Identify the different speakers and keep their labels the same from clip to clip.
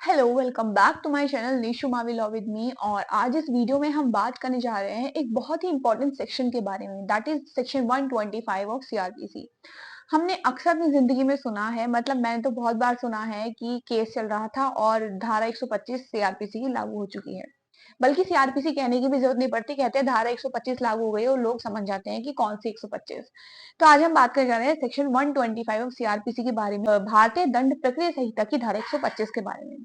Speaker 1: Hello, welcome back to my channel Nishu Mavi law with me. और आज इस वीडियो में हम बात करने जा रहे हैं एक बहुत ही इंपॉर्टेंट सेक्शन के बारे में, that is section 125 of CrPC. हमने अक्सर अपनी जिंदगी में सुना है, मतलब मैंने तो बहुत बार सुना है कि केस चल रहा था और धारा 125 सीआरपीसी की लागू हो चुकी है। बल्कि सीआरपीसी कहने की भी जरूरत नहीं पड़ती, कहते हैं धारा 125 लागू हो गई और लोग समझ जाते हैं कि कौन सी 125। तो आज हम बात करने जा रहे हैं सेक्शन 125 ऑफ सीआरपीसी के बारे में, भारतीय दंड प्रक्रिया संहिता की धारा 125 के बारे में।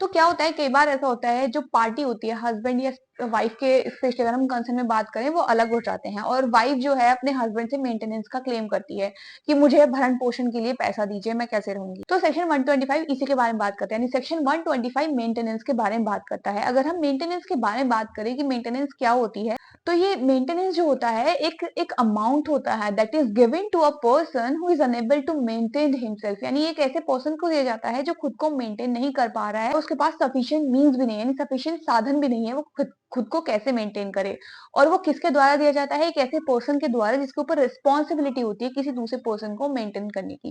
Speaker 1: तो क्या होता है, कई बार ऐसा होता है, जो पार्टी होती है, हस्बैंड या वाइफ के, स्पेशली अगर हम कंसर्न में बात करें, वो अलग हो जाते हैं और वाइफ जो है अपने हस्बैंड से मेंटेनेंस का क्लेम करती है कि मुझे भरण पोषण के लिए पैसा दीजिए, मैं कैसे रहूंगी। तो सेक्शन 125 इसी के बारे में बात करते हैं, यानी सेक्शन 125 मेंटेनेंस के बारे में बात करता है। अगर हम मेंटेनेंस के बारे में बात करें कि मेंटेनेंस क्या होती है, तो ये मेंटेनेंस जो होता है एक अमाउंट होता है that is given to a person who is unable to maintain himself, यानी एक ऐसे पर्सन को दिया जाता है जो खुद को मेंटेन नहीं कर पा रहा है, उसके पास सफिशिएंट मींस भी नहीं है, यानी सफिशिएंट साधन भी नहीं है, वो खुद को कैसे मेंटेन करे। और वो किसके द्वारा दिया जाता है? एक ऐसे पर्सन के द्वारा जिसके ऊपर रिस्पॉन्सिबिलिटी होती है किसी दूसरे पर्सन को मेंटेन करने की।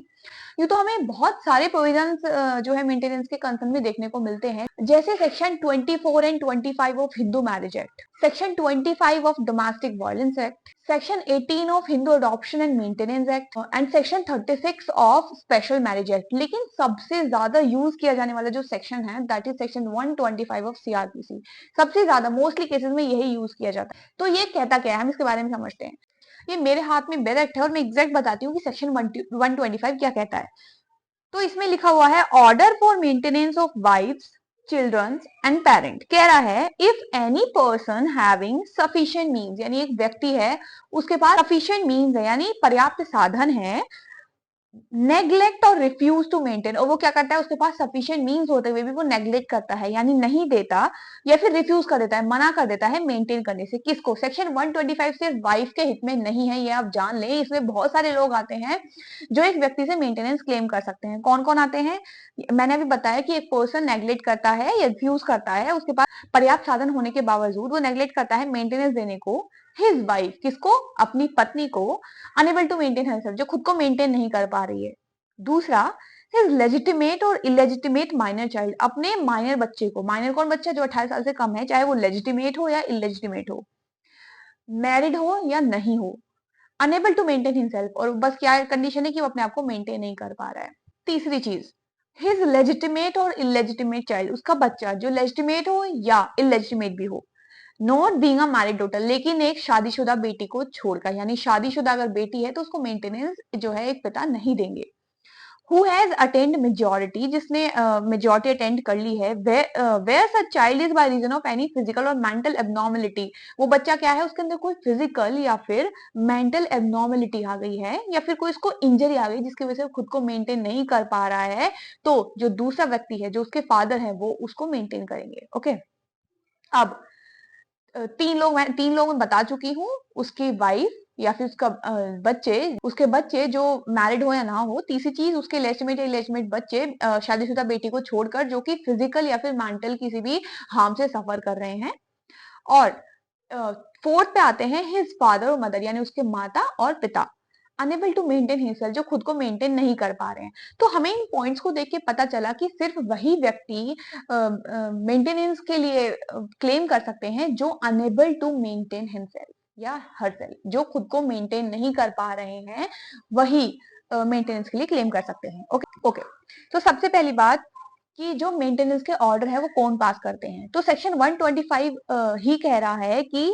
Speaker 1: ये तो हमें बहुत सारे प्रोविजंस जो है मेंटेनेंस के कंसर्न में देखने को मिलते हैं, जैसे section 24 and 25 of Hindu marriage act, section 25 of domestic violence act, section 18 of Hindu adoption and maintenance act and section 36 of special marriage act. लेकिन सबसे ज्यादा यूज किया जाने वाला जो सेक्शन है that is section 125 of CrPC. सबसे ज्यादा मोस्टली केसेस में यही यूज किया जाता है। तो ये कहता क्या है, हम इसके बारे में समझते हैं। ये मेरे हाथ में बेल एक्ट है और मैं एग्जैक्ट बताती हूँ कि सेक्शन 125 क्या कहता है। तो इसमें लिखा हुआ है, order for maintenance of wife's, children's and parent. कह रहा है if any person having sufficient means, यानी एक व्यक्ति है, उसके पास सफिशिएंट मीन्स है, यानी पर्याप्त साधन है, नेग्लेक्ट और रिफ्यूज टू मेंटेन, और वो क्या करता है, उसके पास सफिशिएंट मींस होते हुए भी वो नेग्लेक्ट करता है, यानी नहीं देता या फिर रिफ्यूज कर देता है, मना कर देता है मेंटेन करने से। किसको? सेक्शन 125 सिर्फ वाइफ के हित में नहीं है, ये आप जान लें। इसमें बहुत सारे लोग आते हैं जो एक व्यक्ति से मेंटेनेंस क्लेम कर सकते हैं। कौन कौन आते हैं? मैंने अभी बताया कि एक पर्सन नेग्लेक्ट करता है या रिफ्यूज करता है, उसके पास पर्याप्त साधन होने के बावजूद वो नेग्लेक्ट करता है मेंटेनेंस देने को। हिज वाइफ, किसको? अपनी पत्नी को। अनेबल टू मेंटेन हरसेल्फ, जो खुद को मेंटेन नहीं कर पा रही है। दूसरा, हिज लेजिटिमेट और इलेजिटिमेट माइनर चाइल्ड, अपने माइनर बच्चे को। माइनर कौन बच्चा? जो 18 साल से कम है, चाहे वो लेजिटिमेट हो या इलेजिटिमेट हो, मैरिड हो या नहीं हो। अनेबल टू मेंटेन हिमसेल्फ, और बस क्या कंडीशन है कि वो अपने आप को मेंटेन नहीं कर पा रहा है। तीसरी चीज, हिज लेजिटिमेट और इलेजिटिमेट चाइल्ड, उसका बच्चा जो लेजिटिमेट हो या इलेजिटिमेट भी हो, not being a married daughter, लेकिन एक शादीशुदा बेटी को छोड़कर, यानी शादीशुदा अगर बेटी है तो उसको मेंटेनेंस जो है एक पिता नहीं देंगे। हु हैज अटेंड मेजोरिटी, जिसने मेजोरिटी अटेंड कर ली है, where such child is by reason of any physical और मेंटल एबनॉर्मलिटी, वो बच्चा क्या है, उसके अंदर कोई फिजिकल या फिर मेंटल एबनॉर्मलिटी आ गई है, या फिर कोई उसको इंजरी आ गई जिसकी वजह से वो खुद को मेंटेन नहीं कर पा रहा है, तो जो दूसरा व्यक्ति है, जो उसके फादर है, वो उसको मेंटेन करेंगे। ओके। अब तीन लोग मैं बता चुकी हूँ, उसकी वाइफ या फिर उसका बच्चे, उसके बच्चे जो मैरिड हो या ना हो। तीसरी चीज, उसके लेजिटिमेट या इलेजिटिमेट बच्चे शादीशुदा बेटी को छोड़कर, जो कि फिजिकल या फिर मेंटल किसी भी हार्म से सफर कर रहे हैं। और फोर्थ पे आते हैं हिज फादर और मदर, यानी उसके माता और पिता, अनेबल टू मेंटेन हिमसेल्फ, जो खुद को मेंटेन नहीं कर पा रहे हैं। तो हमें इन पॉइंट्स को देख के पता चला कि सिर्फ वही व्यक्ति मेंटेनेंस के लिए क्लेम कर सकते हैं जो अनेबल टू मेंटेन हिमसेल्फ या हरसेल्फ, जो खुद को मेंटेन नहीं कर पा रहे हैं, वही मेंटेनेंस के लिए क्लेम कर सकते हैं। Okay okay. तो सबसे पहली बात कि जो मेंटेनेंस के ऑर्डर है वो कौन पास करते हैं, तो सेक्शन 125 ही कह रहा है कि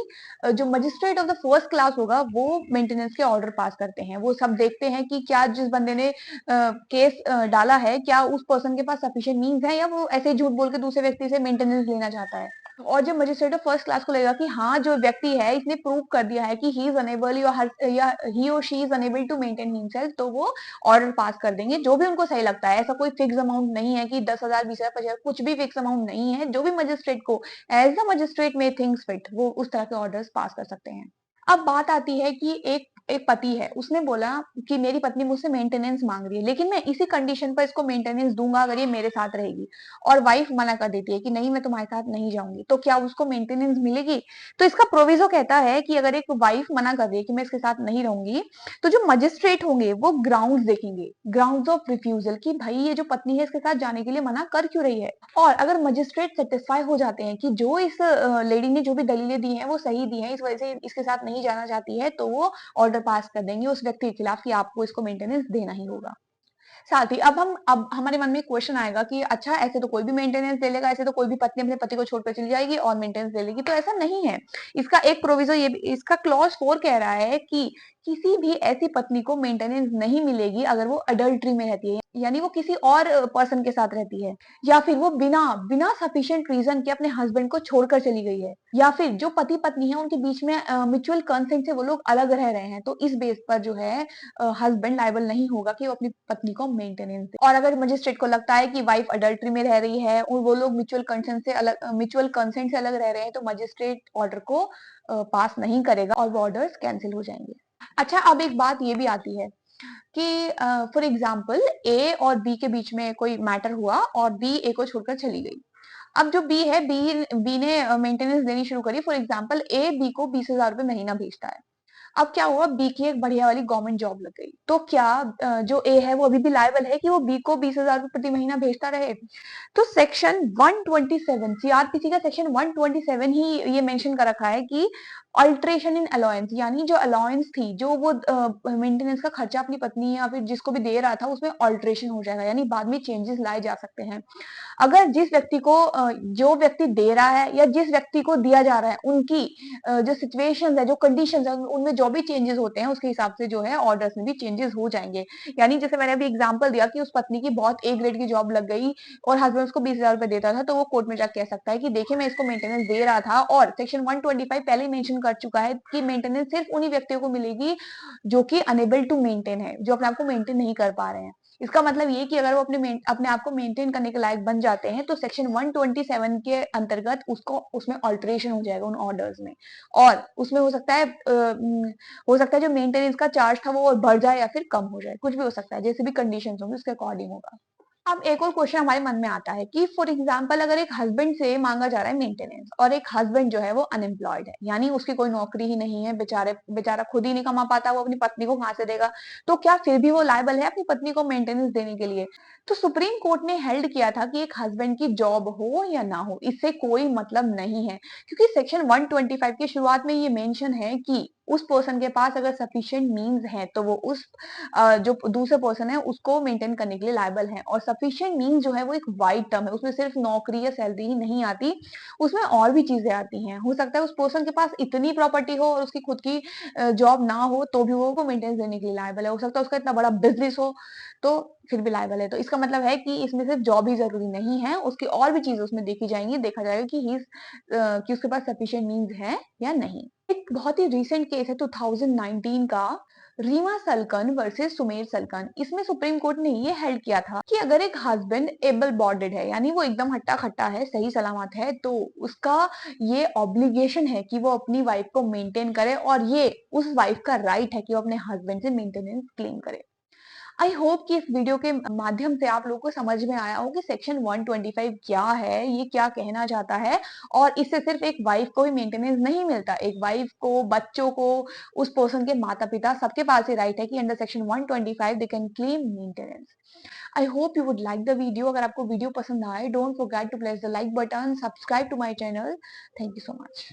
Speaker 1: जो magistrate of the first class होगा वो मेंटेनेंस के ऑर्डर पास करते हैं। वो सब देखते हैं कि क्या जिस बंदे ने केस डाला है, क्या उस पर्सन के पास सफिशिएंट मींस है, या वो ऐसे ही झूठ बोल के दूसरे व्यक्ति से मेंटेनेंस लेना चाहता है। और जब मजिस्ट्रेट ऑफ फर्स्ट क्लास को लगेगा कि हाँ, जो व्यक्ति है इसने प्रूव कर दिया है कि ही इज अनेबल या ही और she is unable to maintain himself, तो वो ऑर्डर पास कर देंगे, जो भी उनको सही लगता है। ऐसा कोई फिक्स अमाउंट नहीं है कि 10,000, 20,000, 50,000, कुछ भी फिक्स अमाउंट नहीं है। जो भी मजिस्ट्रेट को एज द मजिस्ट्रेट में थिंग्स फिट, वो उस तरह के ऑर्डर्स पास कर सकते हैं। अब बात आती है कि एक एक पति है, उसने बोला कि मेरी पत्नी मुझसे मेंटेनेंस मांग रही है, लेकिन मैं इसी कंडीशन पर इसको मेंटेनेंस दूंगा अगर ये मेरे साथ रहेगी, और वाइफ मना कर देती है कि नहीं मैं तुम्हारे साथ नहीं जाऊंगी, तो क्या उसको मेंटेनेंस मिलेगी? तो इसका प्रोविजो कहता है कि अगर एक वाइफ मना कर रही है कि मैं इसके साथ नहीं रहूंगी, तो जो मजिस्ट्रेट होंगे वो ग्राउंड्स देखेंगे, ग्राउंड्स ऑफ रिफ्यूजल, कि भाई ये जो पत्नी है इसके साथ जाने के लिए मना कर क्यों रही है। और अगर मजिस्ट्रेट सेटिस्फाई हो जाते हैं कि जो इस लेडी ने जो भी दलीलें दी हैं वो सही दी हैं, इस वजह से इसके साथ नहीं जाना चाहती है, तो वो ऑर्डर पास कर देंगे उस व्यक्ति के खिलाफ कि आपको इसको मेंटेनेंस देना ही होगा। साथ ही अब हमारे मन में क्वेश्चन आएगा कि अच्छा ऐसे तो कोई भी मेंटेनेंस ले लेगा, ऐसे तो कोई भी पत्नी अपने पति को छोड़कर चली जाएगी और मेंटेनेंस ले लेगी, तो ऐसा नहीं है। इसका एक प्रोविजो ये इसका क्लॉज 4 कह रहा है कि किसी भी ऐसी पत्नी को मेंटेनेंस नहीं मिलेगी अगर वो अडल्ट्री में रहती है, यानी वो किसी और पर्सन के साथ रहती है, या फिर वो बिना बिना सफिशिएंट रीजन के अपने हस्बैंड को छोड़कर चली गई है, या फिर जो पति पत्नी है उनके बीच में म्यूचुअल कंसेंट से वो लोग अलग रह रहे हैं, तो इस बेस पर जो है हस्बैंड लायबल नहीं होगा कि वो अपनी पत्नी को मेंटेनेंस दे। और अगर मजिस्ट्रेट को लगता है कि वाइफ अडल्ट्री में रह रही है और वो लोग म्यूचुअल कंसेंट से अलग रह रहे हैं, तो मजिस्ट्रेट ऑर्डर को पास नहीं करेगा और वो ऑर्डर्स कैंसिल हो जाएंगे। अच्छा, अब एक बात ये भी आती है कि फॉर एग्जाम्पल ए और बी के बीच में कोई मैटर हुआ और बी ए को छोड़कर चली गई। अब जो बी है, बी ने मेंटेनेंस देनी शुरू करी। फॉर एग्जाम्पल ए बी को 20,000 रुपए महीना भेजता है। अब क्या हुआ, बी की एक बढ़िया वाली गवर्नमेंट जॉब लग गई, तो क्या जो ए है वो अभी भी लायबल है कि वो बी को 20,000 रुपए प्रति महीना भेजता रहे? तो सेक्शन 127 सीआरपीसी का सेक्शन 127 ही ये मेंशन कर रखा है कि अल्ट्रेशन इन अलाउंस, यानी जो अलाउंस थी, जो वो मेंटेनेंस का खर्चा अपनी पत्नी या फिर जिसको भी दे रहा था उसमें अल्ट्रेशन हो जाएगा, यानी बाद में चेंजेस लाए जा सकते हैं। अगर जिस व्यक्ति को जो व्यक्ति दे रहा है या जिस व्यक्ति को दिया जा रहा है उनकी जो सिचुएशंस है, जो कंडीशंस है, उनमें जो भी चेंजेस होते हैं उसके हिसाब से जो है ऑर्डर्स में भी चेंजेस हो जाएंगे। यानी जैसे मैंने अभी एग्जांपल दिया कि उस पत्नी की बहुत ए ग्रेड की जॉब लग गई और हस्बैंड उसको 20,000 रुपए देता था, तो वो कोर्ट में जाकर कह सकता है कि देखिए मैं इसको मेंटेनेंस दे रहा था, और सेक्शन 125 पहले ही मेंशन कर चुका है कि मेंटेनेंस सिर्फ उन्हीं व्यक्तियों को मिलेगी जो कि अनेबल टू मेंटेन है, जो अपने आप को मेंटेन नहीं कर पा रहे हैं। इसका मतलब ये कि अगर वो अपने आप को मेंटेन करने के लायक बन जाते हैं, तो सेक्शन 127 के अंतर्गत उसको उसमें ऑल्टरेशन हो जाएगा उन ऑर्डर्स में, और उसमें हो सकता है जो मेंटेनेंस का चार्ज था वो बढ़ जाए या फिर कम हो जाए, कुछ भी हो सकता है, जैसे भी कंडीशंस होंगी उसके अकॉर्डिंग होगा। अब एक और क्वेश्चन हमारे मन में आता है कि फॉर एग्जाम्पल अगर एक हस्बैंड से मांगा जा रहा है मेंटेनेंस, और एक हस्बैंड जो है वो अनएम्प्लॉयड है, यानी उसकी कोई नौकरी ही नहीं है, बेचारा खुद ही नहीं कमा पाता, वो अपनी पत्नी को कहां से देगा, तो क्या फिर भी वो लायबल है अपनी पत्नी को मेंटेनेंस देने के लिए? तो सुप्रीम कोर्ट ने हेल्ड किया था कि एक हस्बैंड की जॉब हो या ना हो, इससे कोई मतलब नहीं है, क्योंकि सेक्शन 125 की शुरुआत में ये मेंशन है कि उस पर्सन के पास अगर सफिशिएंट मीन्स है तो वो उस जो दूसरे पर्सन है उसको मेंटेन करने के लिए लायबल है। और सफिशिएंट मीन्स जो है वो एक वाइड टर्म है, उसमें सिर्फ नौकरी या सैलरी ही नहीं आती, उसमें और भी चीजें आती हैं। हो सकता है उस पर्सन के पास इतनी प्रॉपर्टी हो और उसकी खुद की जॉब ना हो तो भी वो मेंटेनेंस देने के लिए लायबल है। हो सकता है उसका इतना बड़ा बिजनेस हो तो फिर भी लायबल है। तो इसका मतलब है कि इसमें सिर्फ जॉब ही जरूरी नहीं है, उसकी और भी चीजें उसमें देखी जाएंगी, देखा जाएगा कि कि उसके पास सफिशिएंट मीन्स है या नहीं। एक बहुत ही रिसेंट केस है 2019 का, रीमा सलकन वर्सेस सुमेर सलकन। इसमें सुप्रीम कोर्ट ने ये हेल्ड किया था कि अगर एक हस्बैंड एबल बॉडीड है, यानी वो एकदम हट्टा खट्टा है, सही सलामत है, तो उसका ये ऑब्लिगेशन है कि वो अपनी वाइफ को मेंटेन करे, और ये उस वाइफ का राइट है कि वो अपने हस्बैंड से मेंटेनेंस क्लेम करे। आई होप कि इस वीडियो के माध्यम से आप लोगों को समझ में आया हो कि सेक्शन 125 क्या है, ये क्या कहना चाहता है, और इससे सिर्फ एक वाइफ को ही मेंटेनेंस नहीं मिलता, एक वाइफ को, बच्चों को, उस पर्सन के माता पिता, सबके पास ही राइट है कि under section 125 they can claim maintenance. I hope you would like the video. अगर आपको वीडियो पसंद आए, don't forget to press the like button, subscribe to my channel. Thank you so much.